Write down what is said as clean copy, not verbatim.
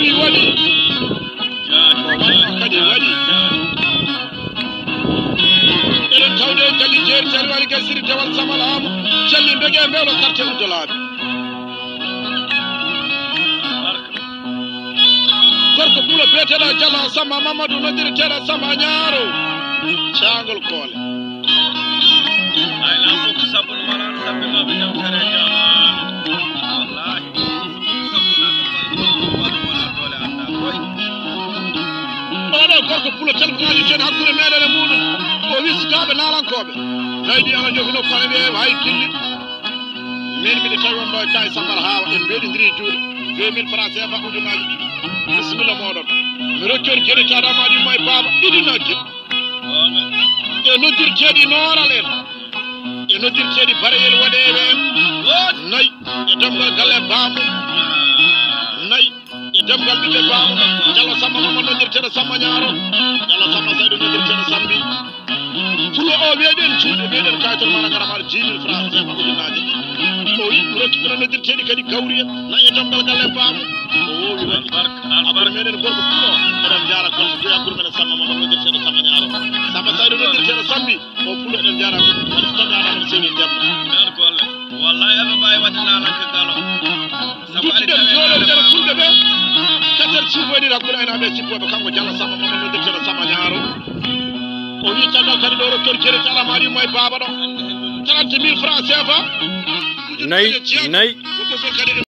kadi wadi eden tawde jalli jeeri tan wali gasiri tawal samalamu jalli bege mbewlo carte uddolaabe gorko pulo beteɗo jalla Samba Mamadou noddiriteɗo Samba Ñaaro caangol koole ay la ko sabul malan sabbe mabbe jam tere jama wallahi sabul mabbe wala dole anda koy oɗo gorko pulo telbunaji ten hakkude meɗen e muɗum o wiskaɓe nalankoɓe leydi ana jogino kone ɓe hay killi min mbiɗa tawi on ɗo e kay Sambal Hawa en mbeɗidiri juuɗe 2000 francs CFA ujunaji ɗiɗi bisimilla moɗon mi roccori jenetaɗo amaɗi may baba ɗiɗi nagge e noddirteɗi nooral en e noddirteɗi bareyel waɗeɓe en nayi e demgal galle bamum nayi e demgal ɓiɓɓe bamum Diallo Samba Mamadou noddirteɗo Samba Ñaaro Diallo Samba Saydou noddirteɗo Sambi fulo o weeɗen cuuɗe weeɗen kayitol mana garamaɗo 10 000 francs CFA ujunaji ɗiɗi o wi rokkiɓeno noddirteɗi kadi gawri en nayi e demgal galle bamum o wowi waɗi abar meɗen gorko fulo eɗen jara kolto joyi hakkude men Samba Mamadou noddirteɗo Samba Ñaaro Samba Saydou noddirteɗo Sambi o fulo eɗen jara taɓaɗaɗen seni ndemna nan golle wallahi ebe bay wadina lanka galo sabu ali ɗen joɗoɗen fulɓe ɓe katel sifoyɗiɗ hakkude aynaɓe sippoɓe kanko Diallo Samba Mamadou noddirteɗo Samba Ñaaro o wi caggal kadi ɗo roktor jerete alamaɗi mo e baba ɗo 30 000 francs CFA nayi